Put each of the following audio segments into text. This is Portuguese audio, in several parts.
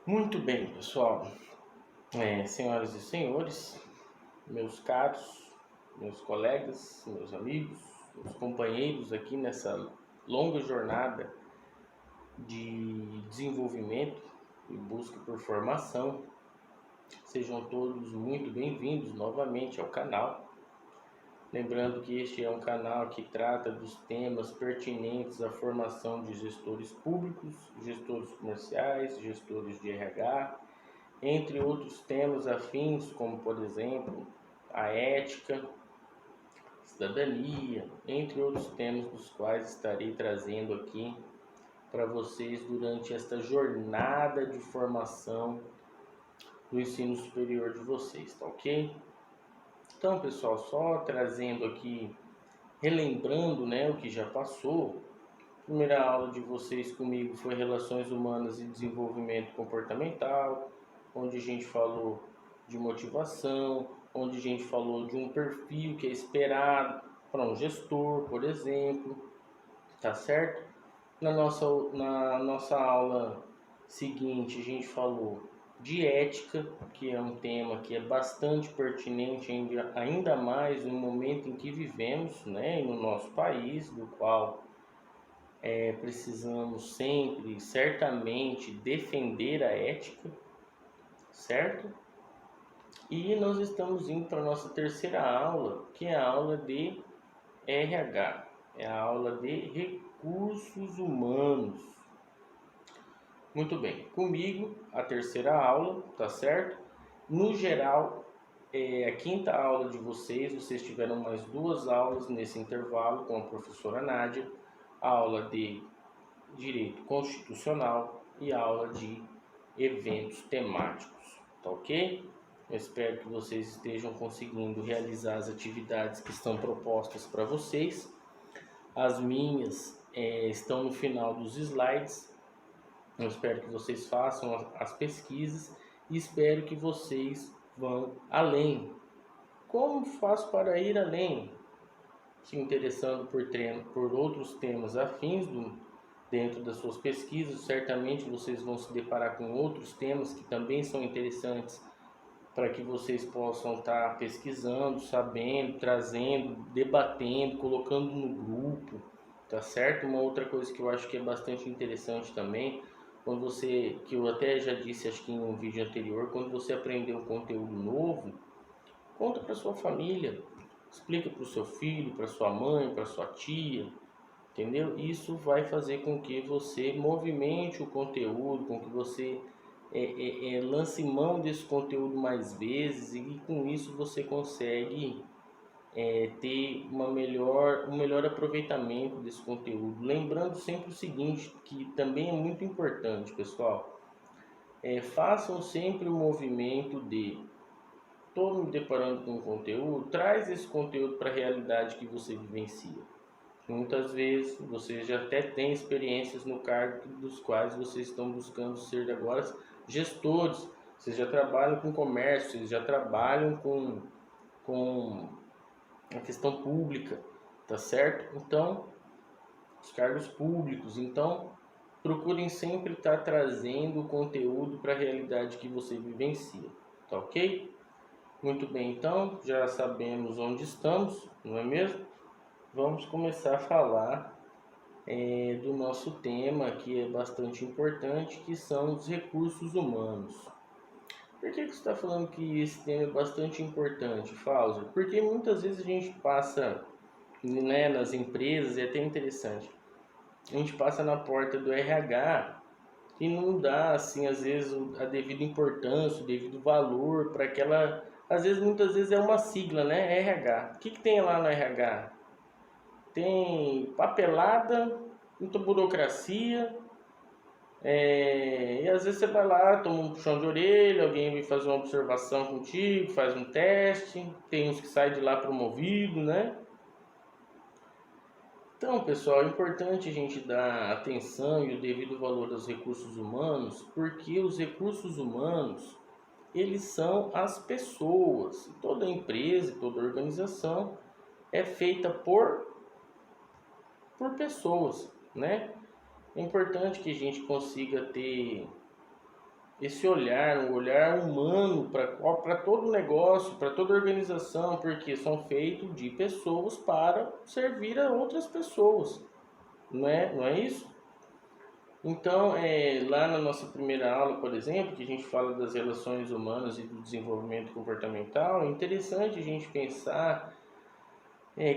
Muito bem, pessoal. Senhoras e senhores, meus caros, meus colegas, meus amigos, meus companheiros aqui nessa longa jornada de desenvolvimento e busca por formação, sejam todos muito bem-vindos novamente ao canal. Lembrando que este é um canal que trata dos temas pertinentes à formação de gestores públicos, gestores comerciais, gestores de RH, entre outros temas afins, como por exemplo a ética, cidadania, entre outros temas dos quais estarei trazendo aqui para vocês durante esta jornada de formação do ensino superior de vocês, tá ok? Então, pessoal, só trazendo aqui, relembrando, né, o que já passou. A primeira aula de vocês comigo foi Relações Humanas e Desenvolvimento Comportamental, onde a gente falou de motivação, onde a gente falou de um perfil que é esperado para um gestor, por exemplo, tá certo? Na nossa aula seguinte, a gente falou de ética, que é um tema que é bastante pertinente ainda mais no momento em que vivemos, né, no nosso país, do qual precisamos sempre, certamente, defender a ética, certo? E nós estamos indo para a nossa terceira aula, que é a aula de RH, é a aula de recursos humanos. Muito bem, comigo a terceira aula, tá certo? No geral, a quinta aula de vocês tiveram mais duas aulas nesse intervalo com a professora Nádia, a aula de Direito Constitucional e aula de eventos temáticos, tá ok? Eu espero que vocês estejam conseguindo realizar as atividades que estão propostas para vocês. As minhas estão no final dos slides. Eu espero que vocês façam as pesquisas e espero que vocês vão além. Como faço para ir além? Se interessando por outros temas afins dentro das suas pesquisas, certamente vocês vão se deparar com outros temas que também são interessantes para que vocês possam estar pesquisando, sabendo, trazendo, debatendo, colocando no grupo, tá certo? Uma outra coisa que eu acho que é bastante interessante também, quando você, que eu até já disse acho que em um vídeo anterior, quando você aprender um conteúdo novo, conta para sua família, explica para o seu filho, para sua mãe, para sua tia, entendeu? Isso vai fazer com que você movimente o conteúdo, com que você lance mão desse conteúdo mais vezes e com isso você consegue ter um melhor aproveitamento desse conteúdo. Lembrando sempre o seguinte, que também é muito importante, pessoal, façam sempre o movimento de estou me deparando com um conteúdo, traz esse conteúdo para a realidade que você vivencia. Muitas vezes vocês já até têm experiências no cargo dos quais vocês estão buscando ser agora gestores. Vocês já trabalham com comércio, vocês já trabalham com a questão pública, tá certo? Então, os cargos públicos. Então, procurem sempre estar trazendo o conteúdo para a realidade que você vivencia, tá ok? Muito bem, então, já sabemos onde estamos, não é mesmo? Vamos começar a falar do nosso tema, que é bastante importante, que são os recursos humanos. Por que você está falando que esse tema é bastante importante, Fauser? Porque muitas vezes a gente passa, né, nas empresas, é até interessante, a gente passa na porta do RH e não dá, assim, às vezes, a devida importância, o devido valor para aquela... Às vezes, muitas vezes é uma sigla, né? RH. O que tem lá no RH? Tem papelada, muita burocracia, e às vezes você vai lá, toma um puxão de orelha, alguém vem fazer uma observação contigo, faz um teste, tem uns que saem de lá promovido, né? Então, pessoal, é importante a gente dar atenção e o devido valor aos recursos humanos, porque os recursos humanos, eles são as pessoas. Toda empresa, toda organização é feita por pessoas, né? É importante que a gente consiga ter esse olhar, um olhar humano para todo negócio, para toda organização, porque são feitos de pessoas para servir a outras pessoas, não é isso? Então, lá na nossa primeira aula, por exemplo, que a gente fala das relações humanas e do desenvolvimento comportamental, é interessante a gente pensar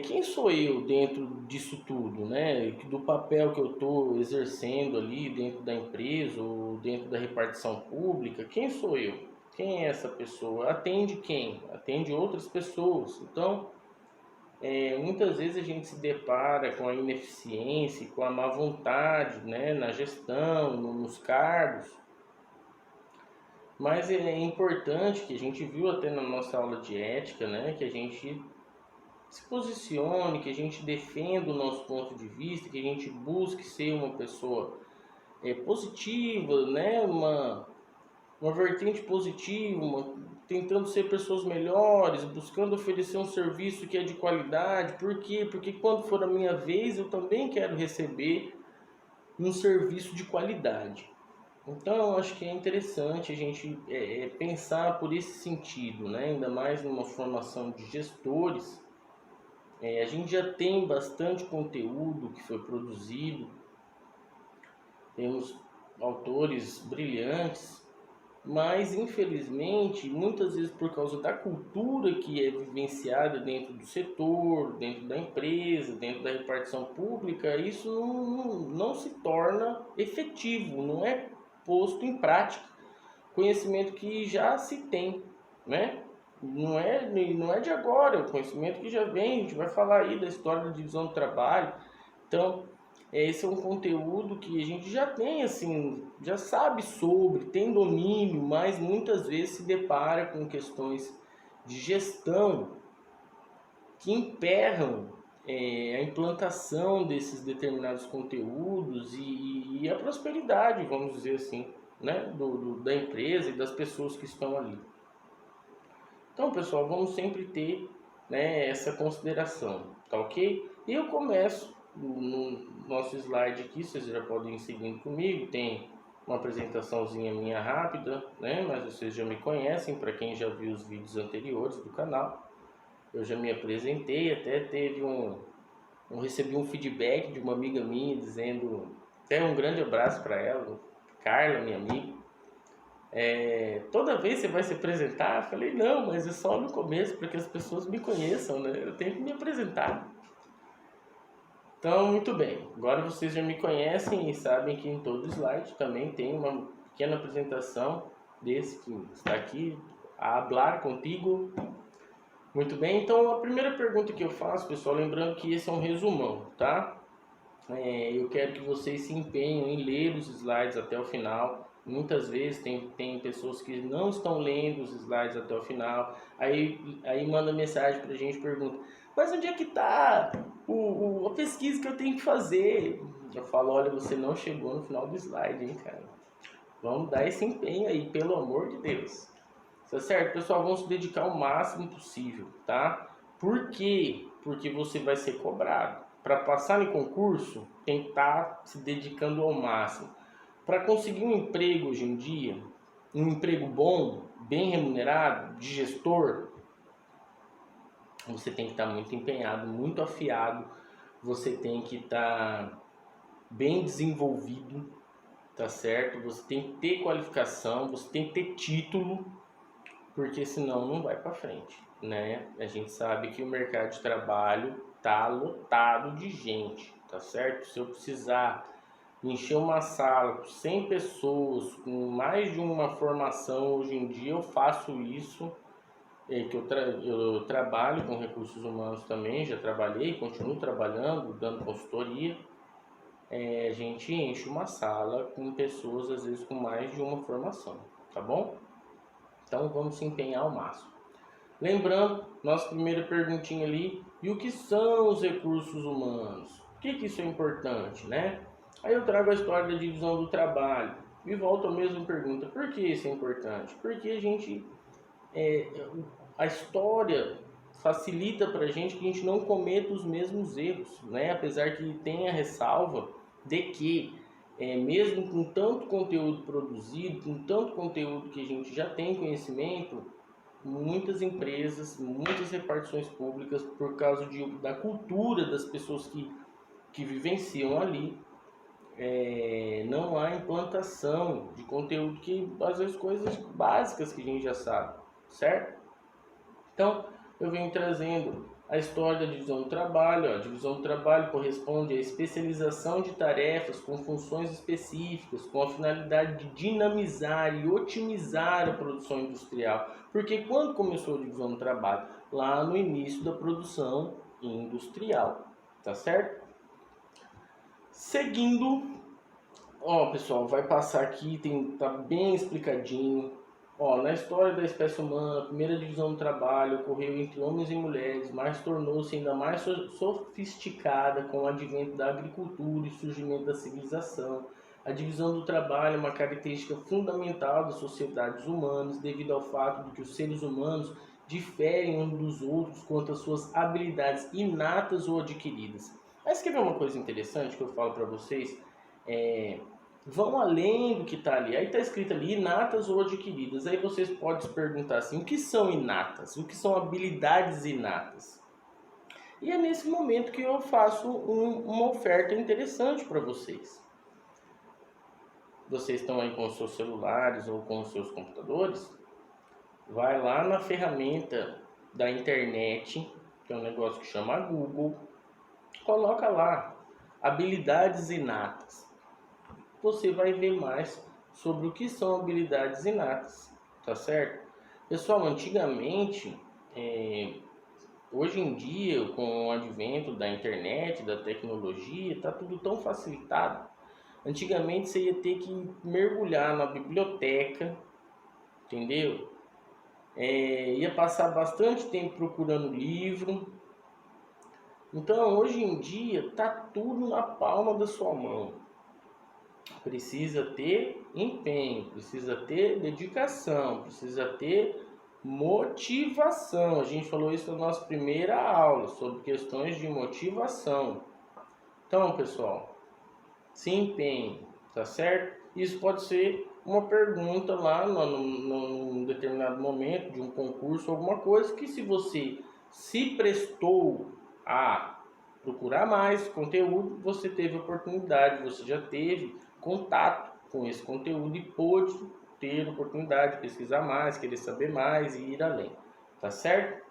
quem sou eu dentro disso tudo, né? Do papel que eu estou exercendo ali dentro da empresa ou dentro da repartição pública, quem sou eu? Quem é essa pessoa? Atende quem? Atende outras pessoas. Então, muitas vezes a gente se depara com a ineficiência, com a má vontade, né? Na gestão, nos cargos. Mas é importante que a gente viu até na nossa aula de ética, né? Que a gente se posicione, que a gente defenda o nosso ponto de vista, que a gente busque ser uma pessoa positiva, né? Uma vertente positiva, tentando ser pessoas melhores, buscando oferecer um serviço que é de qualidade. Por quê? Porque quando for a minha vez, eu também quero receber um serviço de qualidade. Então, eu acho que é interessante a gente pensar por esse sentido, né? Ainda mais numa formação de gestores. A gente já tem bastante conteúdo que foi produzido, temos autores brilhantes, mas infelizmente, muitas vezes por causa da cultura que é vivenciada dentro do setor, dentro da empresa, dentro da repartição pública, isso não se torna efetivo, não é posto em prática. Conhecimento que já se tem, né? Não é de agora, é um conhecimento que já vem, a gente vai falar aí da história da divisão do trabalho. Então, esse é um conteúdo que a gente já tem, assim, já sabe sobre, tem domínio, mas muitas vezes se depara com questões de gestão que emperram a implantação desses determinados conteúdos e a prosperidade, vamos dizer assim, né, da empresa e das pessoas que estão ali. Então, pessoal, vamos sempre ter, né, essa consideração, tá ok? E eu começo no nosso slide aqui, vocês já podem ir seguindo comigo, tem uma apresentaçãozinha minha rápida, né, mas vocês já me conhecem, para quem já viu os vídeos anteriores do canal. Eu já me apresentei, até recebi um feedback de uma amiga minha dizendo, até um grande abraço para ela, Carla, minha amiga. Toda vez você vai se apresentar? Eu falei, não, mas é só no começo, para que as pessoas me conheçam, né? Eu tenho que me apresentar. Então, muito bem. Agora vocês já me conhecem e sabem que em todo slide também tem uma pequena apresentação desse que está aqui, a hablar contigo. Muito bem, então a primeira pergunta que eu faço, pessoal, lembrando que esse é um resumão, tá? Eu quero que vocês se empenhem em ler os slides até o final. Muitas vezes tem pessoas que não estão lendo os slides até o final, aí manda mensagem pra gente, pergunta, mas onde é que tá a pesquisa que eu tenho que fazer? Eu falo, olha, você não chegou no final do slide, hein, cara? Vamos dar esse empenho aí, pelo amor de Deus. Tá certo, pessoal? Vamos se dedicar o máximo possível, tá? Por quê? Porque você vai ser cobrado. Para passar em concurso, tem que estar se dedicando ao máximo. Para conseguir um emprego hoje em dia, um emprego bom, bem remunerado, de gestor, você tem que estar muito empenhado, muito afiado, você tem que estar bem desenvolvido, tá certo? Você tem que ter qualificação, você tem que ter título, porque senão não vai para frente, né? A gente sabe que o mercado de trabalho tá lotado de gente, tá certo? Se eu precisar encher uma sala com 100 pessoas, com mais de uma formação, hoje em dia eu faço isso, que eu trabalho com recursos humanos também, já trabalhei, continuo trabalhando, dando consultoria. A gente enche uma sala com pessoas, às vezes, com mais de uma formação, tá bom? Então vamos se empenhar ao máximo. Lembrando, nossa primeira perguntinha ali, e o que são os recursos humanos? Por que isso é importante, né? Aí eu trago a história da divisão do trabalho e volto à mesma pergunta, por que isso é importante? Porque a história facilita para a gente que a gente não cometa os mesmos erros, né? Apesar que tenha ressalva de que mesmo com tanto conteúdo produzido, com tanto conteúdo que a gente já tem conhecimento, muitas empresas, muitas repartições públicas, por causa da cultura das pessoas que vivenciam ali, não há implantação de conteúdo que, às vezes, coisas básicas que a gente já sabe, certo? Então, eu venho trazendo a história da divisão do trabalho. A divisão do trabalho corresponde à especialização de tarefas com funções específicas, com a finalidade de dinamizar e otimizar a produção industrial. Porque quando começou a divisão do trabalho? Lá no início da produção industrial, tá certo? Seguindo, ó pessoal, vai passar aqui, tá bem explicadinho. Ó, na história da espécie humana, a primeira divisão do trabalho ocorreu entre homens e mulheres, mas tornou-se ainda mais sofisticada com o advento da agricultura e surgimento da civilização. A divisão do trabalho é uma característica fundamental das sociedades humanas, devido ao fato de que os seres humanos diferem uns dos outros quanto às suas habilidades inatas ou adquiridas. Mas quer ver uma coisa interessante que eu falo para vocês? Vão além do que está ali. Aí está escrito ali, inatas ou adquiridas. Aí vocês podem se perguntar assim, o que são inatas? O que são habilidades inatas? E é nesse momento que eu faço uma oferta interessante para vocês. Vocês estão aí com os seus celulares ou com os seus computadores? Vai lá na ferramenta da internet, que é um negócio que chama Google. Coloca lá, habilidades inatas. Você vai ver mais sobre o que são habilidades inatas, tá certo? Pessoal, antigamente, hoje em dia, com o advento da internet, da tecnologia, tá tudo tão facilitado. Antigamente você ia ter que mergulhar na biblioteca, entendeu? Ia passar bastante tempo procurando livro. Então, hoje em dia, tá tudo na palma da sua mão. Precisa ter empenho, precisa ter dedicação, precisa ter motivação. A gente falou isso na nossa primeira aula sobre questões de motivação. Então, pessoal, se empenhe, tá certo? Isso pode ser uma pergunta lá num determinado momento de um concurso, alguma coisa que, se você se prestou a procurar mais conteúdo, você teve oportunidade, você já teve contato com esse conteúdo e pôde ter oportunidade de pesquisar mais, querer saber mais e ir além, tá certo?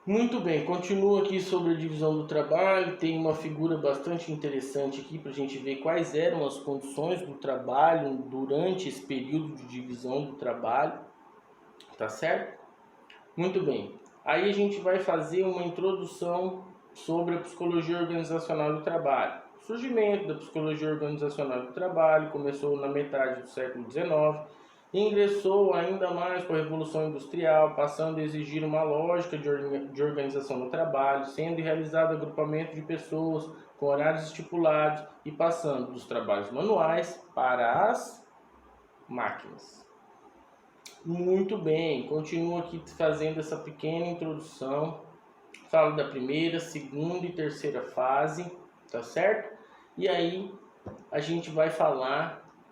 Muito bem, continuo aqui sobre a divisão do trabalho. Tem uma figura bastante interessante aqui para a gente ver quais eram as condições do trabalho durante esse período de divisão do trabalho, tá certo? Muito bem, aí a gente vai fazer uma introdução sobre a psicologia organizacional do trabalho. O surgimento da psicologia organizacional do trabalho começou na metade do século XIX e ingressou ainda mais com a Revolução Industrial, passando a exigir uma lógica de organização no trabalho, sendo realizado agrupamento de pessoas com horários estipulados e passando dos trabalhos manuais para as máquinas. Muito bem, continuo aqui fazendo essa pequena introdução. Falo da primeira, segunda e terceira fase, tá certo? E aí a gente vai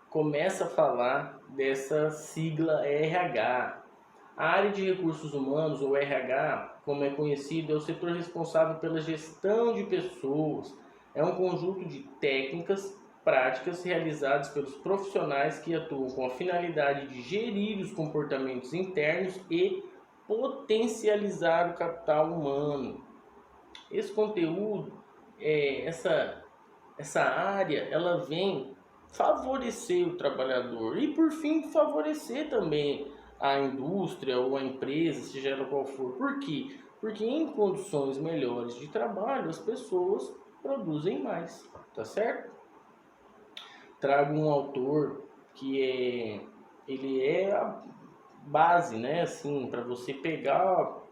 começa a falar dessa sigla RH. A área de recursos humanos, ou RH, como é conhecido, é o setor responsável pela gestão de pessoas. É um conjunto de técnicas, práticas realizadas pelos profissionais que atuam com a finalidade de gerir os comportamentos internos e potencializar o capital humano. Esse conteúdo, essa área, ela vem favorecer o trabalhador e, por fim, favorecer também a indústria ou a empresa, seja ela qual for. Por quê? Porque em condições melhores de trabalho, as pessoas produzem mais, tá certo? Trago um autor que ele é a base, né, assim, para você pegar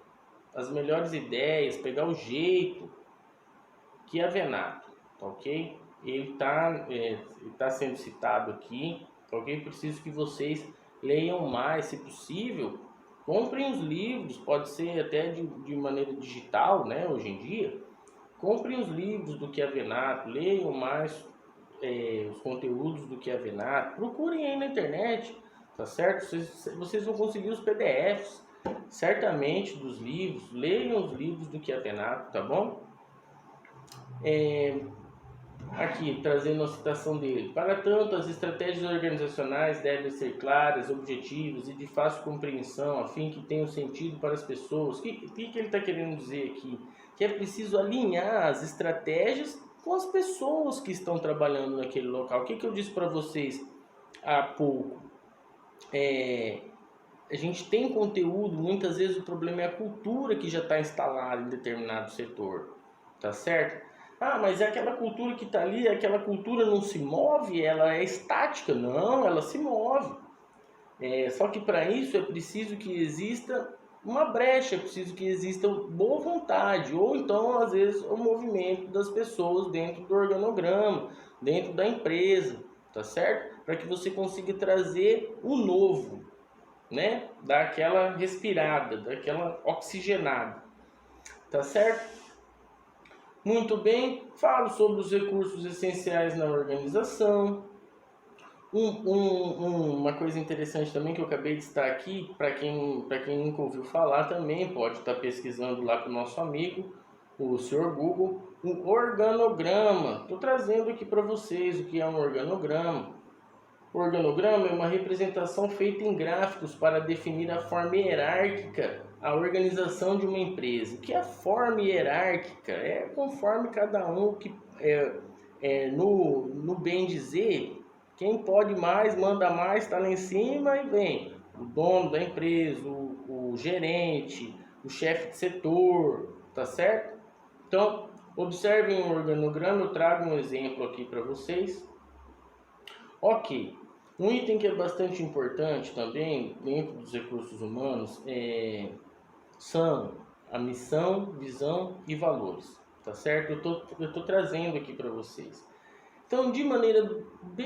as melhores ideias, pegar o jeito, que é Venato, tá ok? Ele tá sendo citado aqui, tá ok? Preciso que vocês leiam mais, se possível, comprem os livros, pode ser até de maneira digital, né, hoje em dia. Comprem os livros do Chiavenato, leiam mais os conteúdos do que a Venato, procurem aí na internet, tá certo? Vocês vão conseguir os PDFs, certamente, dos livros. Leiam os livros do que a Venato, tá bom? Aqui, trazendo a citação dele. Para tanto, as estratégias organizacionais devem ser claras, objetivas e de fácil compreensão, a fim que tenham sentido para as pessoas. O que ele está querendo dizer aqui? Que é preciso alinhar as estratégias com as pessoas que estão trabalhando naquele local. O que eu disse para vocês há pouco? A gente tem conteúdo, muitas vezes o problema é a cultura que já está instalada em determinado setor, tá certo? Ah, mas é aquela cultura que está ali, aquela cultura não se move, ela é estática. Não, ela se move. Só que para isso é preciso que exista uma brecha, é preciso que exista boa vontade, ou então, às vezes, o movimento das pessoas dentro do organograma, dentro da empresa, tá certo? Para que você consiga trazer o novo, né? Dar aquela respirada, daquela oxigenada, tá certo? Muito bem, falo sobre os recursos essenciais na organização. Uma coisa interessante também que eu acabei de estar aqui, para quem nunca ouviu falar também, pode estar pesquisando lá com o nosso amigo, o Sr. Google, um organograma. Estou trazendo aqui para vocês o que é um organograma. O organograma é uma representação feita em gráficos para definir a forma hierárquica, a organização de uma empresa. O que é a forma hierárquica? É conforme cada um que no bem dizer, quem pode mais, manda mais, está lá em cima e vem o dono da empresa, o gerente, o chefe de setor, tá certo? Então, observem o organograma, eu trago um exemplo aqui para vocês. Ok, um item que é bastante importante também dentro dos recursos humanos são a missão, visão e valores, tá certo? Eu tô trazendo aqui para vocês. Então, de maneira bem